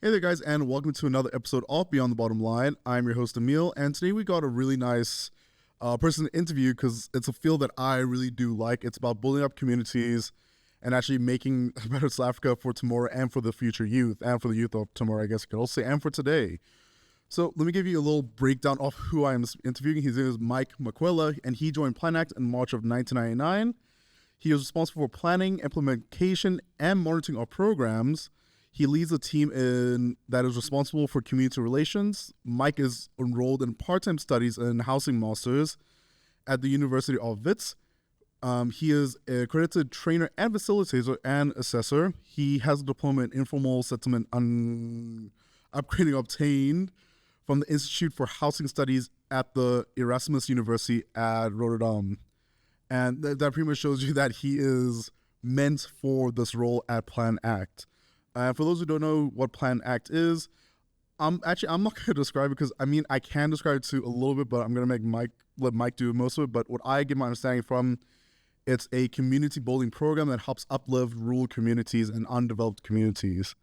Hey there guys, and welcome to another episode of Beyond the Bottom Line. I'm your host Emil, and today we got a really nice person to interview because it's a field that I really do like. It's about building up communities and actually making a better South Africa for tomorrow and for the future youth, and for the youth of tomorrow, I guess I could also say, and for today. So let me give you a little breakdown of who I am interviewing. His name is Mike Makwela, and he joined PlanAct in March of 1999. He is responsible for planning, implementation, and monitoring of programs. He leads a team that is responsible for community relations. Mike is enrolled in part-time studies in housing masters at the University of Wits. He is an accredited trainer and facilitator and assessor. He has a diploma in informal settlement upgrading obtained from the Institute for Housing Studies at the Erasmus University at Rotterdam. And that pretty much shows you that he is meant for this role at PlanAct. For those who don't know what PlanAct is, I'm not going to describe it because, I can describe it to a little bit, but I'm going to let Mike do most of it. But what I get my understanding from, it's a community building program that helps uplift rural communities and undeveloped communities.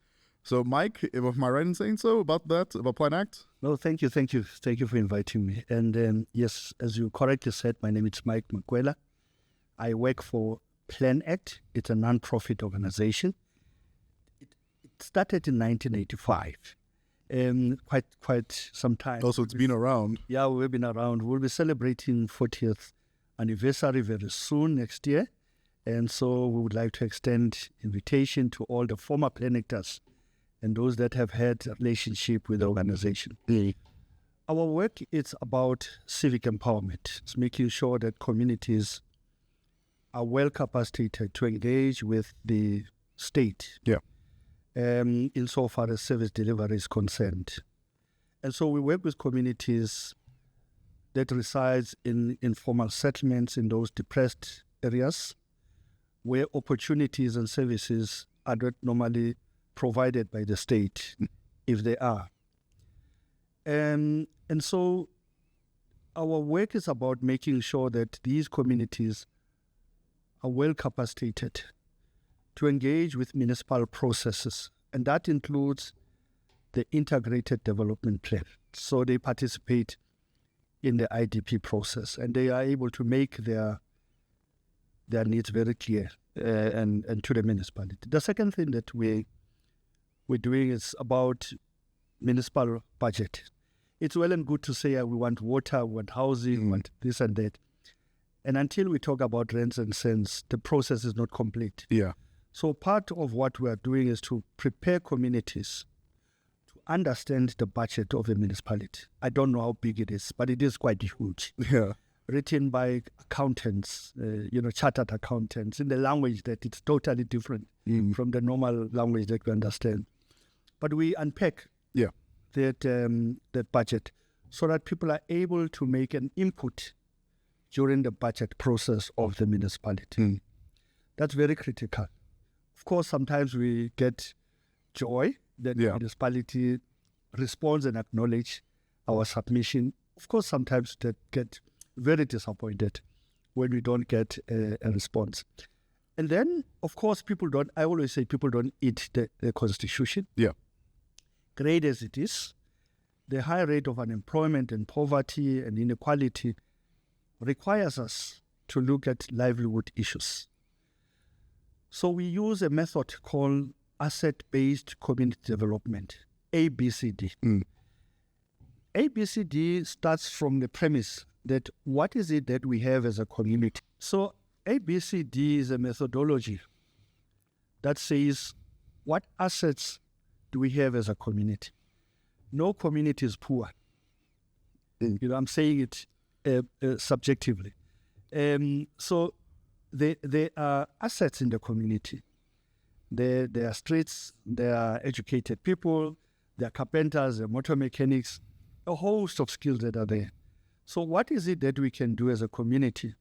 So Mike, am I right in saying so about that, about PlanAct? No, thank you for inviting me. And yes, as you correctly said, my name is Mike Makwela. I work for PlanAct. It's a non-profit organization. It started in 1985, quite some time. Also, it's been around. Yeah, we've been around. We'll be celebrating 40th anniversary very soon next year. And so we would like to extend invitation to all the former PlanActors and those that have had a relationship with the organization. Our work is about civic empowerment. It's making sure that communities are well capacitated to engage with the state. Yeah. Insofar as service delivery is concerned. And so we work with communities that resides in informal settlements in those depressed areas where opportunities and services are not normally provided by the state, if they are. And so our work is about making sure that these communities are well capacitated to engage with municipal processes, and that includes the integrated development plan. So they participate in the IDP process, and they are able to make their needs very clear and to the municipality. The second thing that we're doing is about municipal budget. It's well and good to say we want water, we want housing, we want this and that. And until we talk about rents and cents, the process is not complete. Yeah. So part of what we are doing is to prepare communities to understand the budget of a municipality. I don't know how big it is, but it is quite huge. Yeah. Written by accountants, chartered accountants, in the language that it's totally different from the normal language that we understand. But we unpack that budget so that people are able to make an input during the budget process of the municipality. That's very critical. Of course, sometimes we get joy that the municipality responds and acknowledge our submission. Of course, sometimes they get very disappointed when we don't get a response. And then, of course, I always say people don't eat the Constitution. Yeah. Great as it is, the high rate of unemployment and poverty and inequality requires us to look at livelihood issues. So we use a method called asset-based community development, ABCD. ABCD starts from the premise that what is it that we have as a community? So ABCD is a methodology that says what assets do we have as a community? No community is poor. I'm saying it subjectively. So there are assets in the community. There are streets, there are educated people, there are carpenters, there are motor mechanics, a host of skills that are there. So what is it that we can do as a community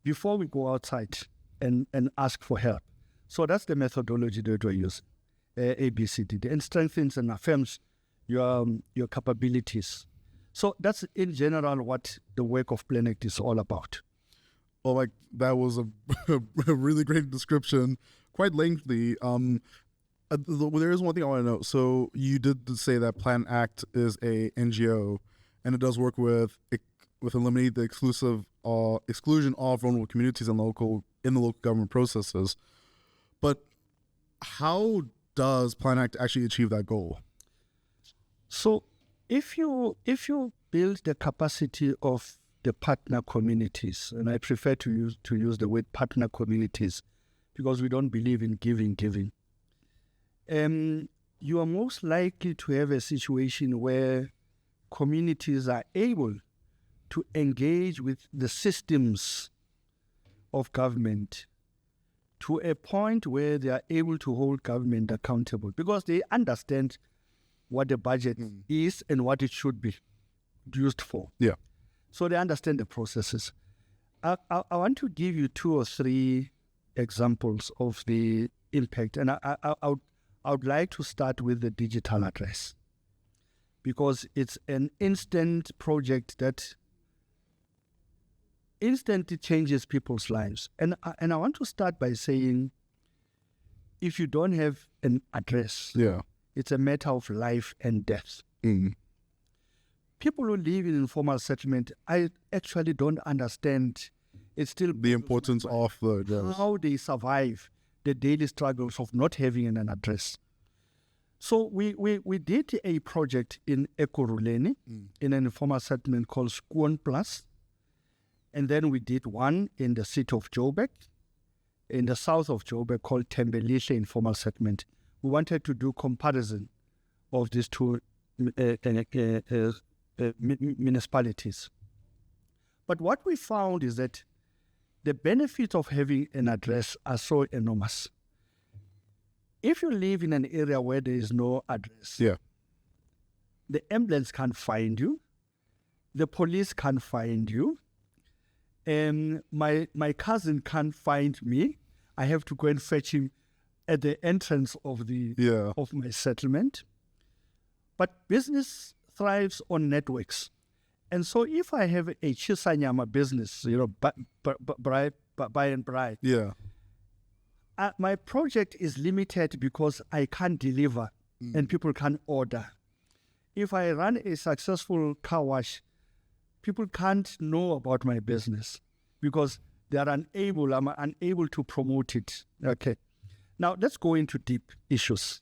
before we go outside and ask for help? So that's the methodology that we're using, ABCD, and strengthens and affirms your capabilities. So that's in general what the work of PlanAct is all about. Well, that was a really great description, quite lengthy. there is one thing I want to know. So you did say that Plan Act is a NGO, and it does work with eliminating the exclusion of vulnerable communities in the local government processes. But how does Plan Act actually achieve that goal? So if you build the capacity of the partner communities, and I prefer to use the word partner communities because we don't believe in giving. You are most likely to have a situation where communities are able to engage with the systems of government to a point where they are able to hold government accountable because they understand what the budget is and what it should be used for. Yeah. So they understand the processes. I want to give you 2 or 3 examples of the impact, and I would like to start with the digital address because it's an instant project that instantly changes people's lives. And I want to start by saying, if you don't have an address, it's a matter of life and death. People who live in informal settlement, I actually don't understand. It's still the importance of the address. How they survive the daily struggles of not having an address. So we did a project in Ekurhuleni in an informal settlement called Skuon Plus. And then we did one in the city of Joburg, in the south of Joburg, called Tembelihle Informal Settlement. We wanted to do comparison of these 2 municipalities. But what we found is that the benefits of having an address are so enormous. If you live in an area where there is no address, the ambulance can't find you, the police can't find you, and my cousin can't find me. I have to go and fetch him at the entrance of of my settlement. But business thrives on networks. And so if I have a Chisanyama business, buy and bribe, my project is limited because I can't deliver and people can't order. If I run a successful car wash, people can't know about my business because I'm unable to promote it. Okay. Now let's go into deep issues.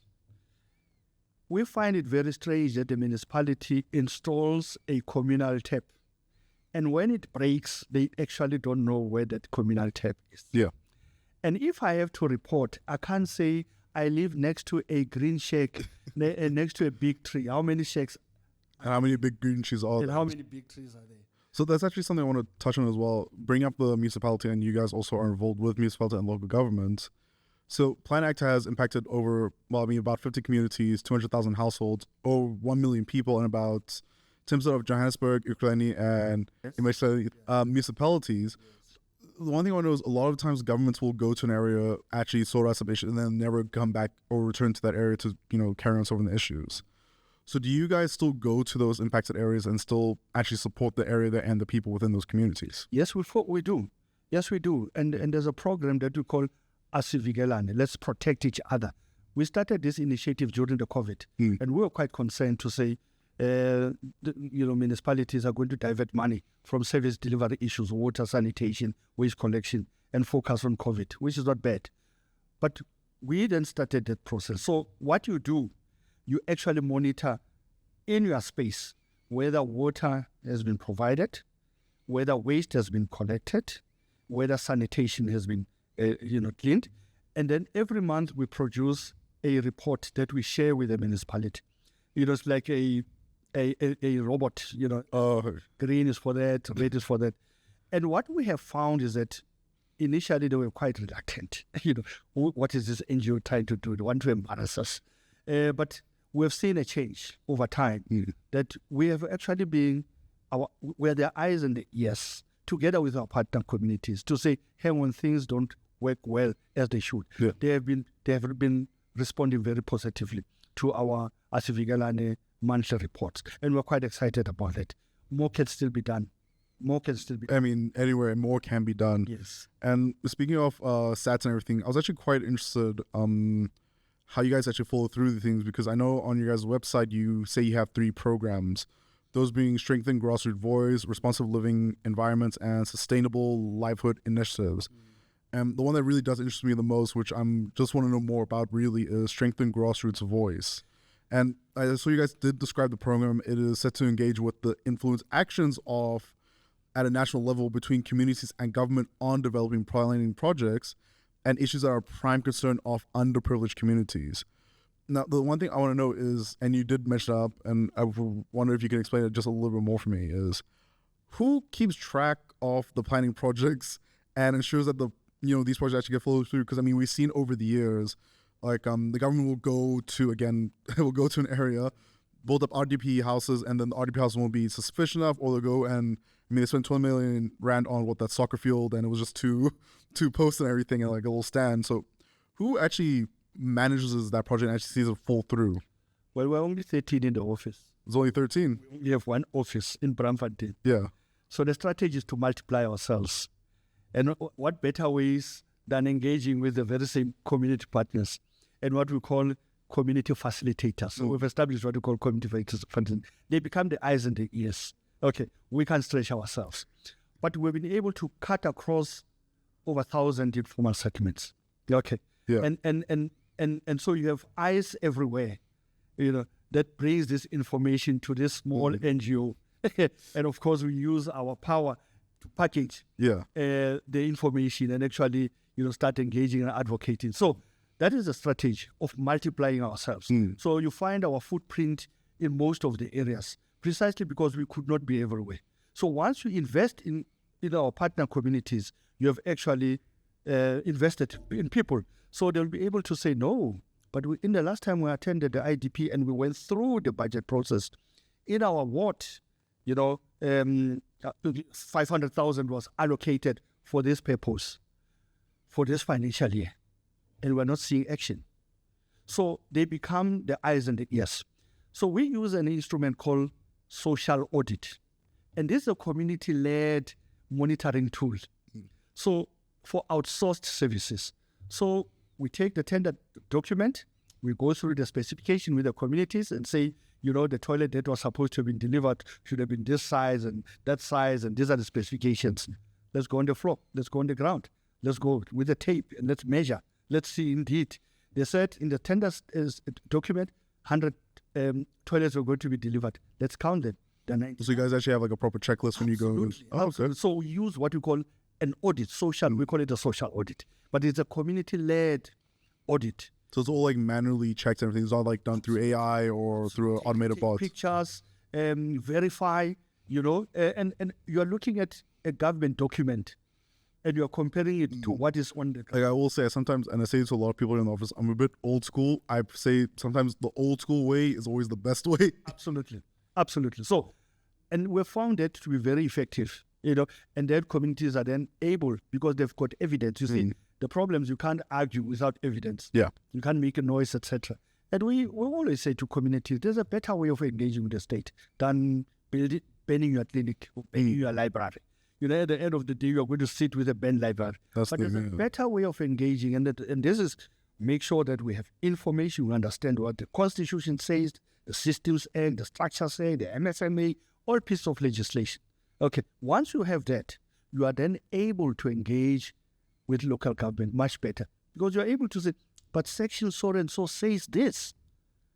We find it very strange that the municipality installs a communal tap. And when it breaks, they actually don't know where that communal tap is. Yeah. And if I have to report, I can't say I live next to a green shack, next to a big tree. How many shacks? And how many big green trees are there? And how many big trees are there? So that's actually something I want to touch on as well. Bring up the municipality, and you guys also are involved with municipality and local government. So Plan Act has impacted about 50 communities, 200,000 households, over 1 million people in about terms of Johannesburg, Ekurhuleni, and municipalities. The one thing I want to know is a lot of times governments will go to an area, actually sort out some issues, and then never come back or return to that area to, carry on solving the issues. So do you guys still go to those impacted areas and still actually support the area and the people within those communities? Yes, we do. Yes, we do. And there's a program that we call Asivigelane. Let's protect each other. We started this initiative during the COVID, and we were quite concerned to say, municipalities are going to divert money from service delivery issues, water, sanitation, waste collection, and focus on COVID, which is not bad. But we then started that process. So what you do, you actually monitor in your space whether water has been provided, whether waste has been collected, whether sanitation has been cleaned. And then every month we produce a report that we share with the municipality. It's like a robot, green is for that, red is for that. And what we have found is that initially they were quite reluctant. What is this NGO trying to do? They want to embarrass us. But we have seen a change over time that we have actually been where their eyes and the ears together with our partner communities to say, hey, when things don't work well as they should, they have been responding very positively to our Asivigelane monthly reports, and we're quite excited about it. More can still be done. I mean, anywhere more can be done. Yes. And speaking of SATs and everything, I was actually quite interested. how you guys actually follow through the things, because I know on your guys' website you say you have 3 programs, those being strengthen grassroots voice, responsive living environments, and sustainable livelihood initiatives. And the one that really does interest me the most, which I'm just want to know more about really, is strengthen grassroots voice. And so you guys did describe the program. It is set to engage with the influence actions of at a national level between communities and government on developing planning projects and issues that are prime concern of underprivileged communities. Now, the one thing I want to know is, and you did mention it up, and I wonder if you can explain it just a little bit more for me, is who keeps track of the planning projects and ensures that these projects actually get followed through? Because I mean, we've seen over the years, like the government will go to an area, build up RDP houses, and then the RDP houses won't be sufficient enough, or they'll go and they spent 20 million rand on that soccer field, and it was just two posts and everything and like a little stand. So who actually manages that project and actually sees it fall through? Well, we're only 13 in the office. There's only 13. We have one office in Braamfontein. Yeah. So the strategy is to multiply ourselves. And what better ways than engaging with the very same community partners and what we call community facilitators. So we've established what we call community facilitators. They become the eyes and the ears. Okay, we can stretch ourselves. But we've been able to cut across over 1,000 informal settlements. Okay. Yeah. And so you have eyes everywhere, that brings this information to this small NGO. And of course, we use our power to package the information and actually, start engaging and advocating. So that is a strategy of multiplying ourselves. So you find our footprint in most of the areas, precisely because we could not be everywhere. So once you invest in our partner communities, you have actually invested in people. So they'll be able to say no. But in the last time we attended the IDP and we went through the budget process, in our ward, 500,000 was allocated for this purpose, for this financial year, and we're not seeing action. So they become the eyes and the ears. So we use an instrument called social audit, and this is a community-led monitoring tool. So for outsourced services, so we take the tender document, we go through the specification with the communities and say, the toilet that was supposed to have been delivered should have been this size and that size, and these are the specifications. Let's go on the floor. Let's go on the ground. Let's go with the tape and let's measure. Let's see indeed. They said in the tender document, 100 toilets were going to be delivered. Let's count them. So you guys actually have like a proper checklist when you go? Absolutely. So we use what we call an audit, we call it a social audit. But it's a community-led audit. So it's all like manually checked and everything. It's all like done through AI or through automated bots. Pictures, verify, and you're looking at a government document and you're comparing it to what is on the... Like I will say sometimes, and I say to a lot of people in the office, I'm a bit old school. I say sometimes the old school way is always the best way. Absolutely. So, and we've found it to be very effective, and then communities are then able, because they've got evidence, you see, the problems you can't argue without evidence. Yeah. You can't make a noise, etc. And we always say to communities, there's a better way of engaging with the state than banning your clinic or banning your library. At the end of the day, you're going to sit with a banned library. But there's a better way of engaging, and this is make sure that we have information, we understand what the Constitution says, the Systems Act, the Structures Act, the MSMA, all pieces of legislation. Okay, once you have that, you are then able to engage with local government much better, because you're able to say, but section so and so says this,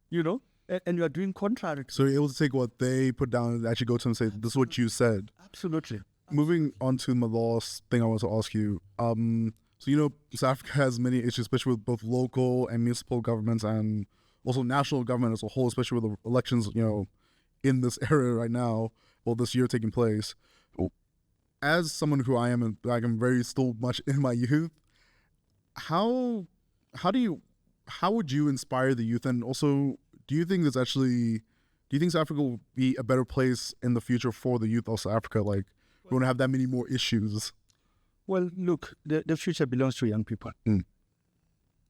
and you are doing contrary. So you're able to take what they put down and actually go to them and say, this is what you said. Absolutely. Moving on to my last thing I want to ask you. So, South Africa has many issues, especially with both local and municipal governments and also national government as a whole, especially with the elections, in this area right now, this year taking place. As someone who I am, and like I'm very still much in my youth, how would you inspire the youth? And also, do you think South Africa will be a better place in the future for the youth of South Africa? Like, we won't have that many more issues. Well, look, the future belongs to young people.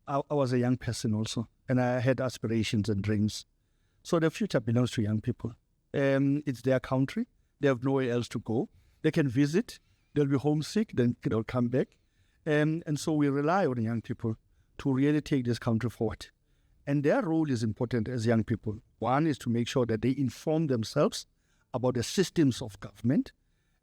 I was a young person also, and I had aspirations and dreams. So the future belongs to young people. It's their country. They have nowhere else to go. They can visit. They'll be homesick. Then they'll come back. And so we rely on young people to really take this country forward. And their role is important as young people. One is to make sure that they inform themselves about the systems of government.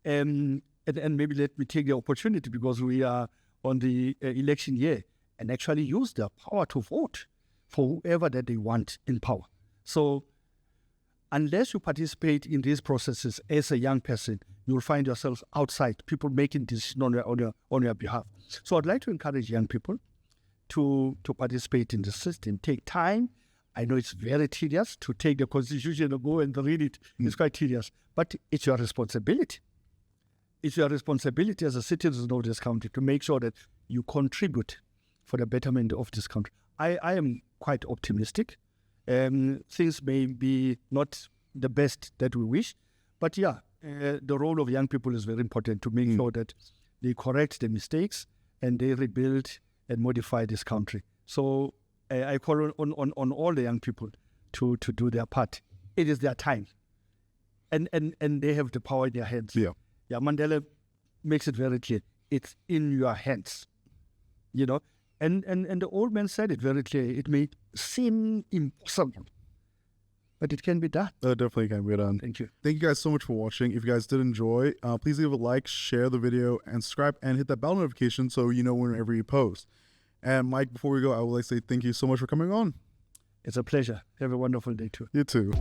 And maybe let me take the opportunity, because we are on the election year, and actually use their power to vote for whoever that they want in power. So unless you participate in these processes as a young person, you'll find yourself outside, people making decisions on your behalf. So I'd like to encourage young people to participate in the system. Take time. I know it's very tedious to take the Constitution and go and read it. It's quite tedious, but it's your responsibility. It's your responsibility as a citizen of this country to make sure that you contribute for the betterment of this country. I am quite optimistic. Things may be not the best that we wish, but the role of young people is very important to make sure that they correct the mistakes and they rebuild and modify this country. So I call on all the young people to do their part. It is their time, and they have the power in their hands. Mandela makes it very clear. It's in your hands, you know. And the old man said it very clearly. It may seem impossible, but it can be done. It definitely can be done. Thank you. Thank you guys so much for watching. If you guys did enjoy, please leave a like, share the video, and subscribe, and hit that bell notification so you know whenever you post. And Mike, before we go, I would like to say thank you so much for coming on. It's a pleasure. Have a wonderful day too. You too.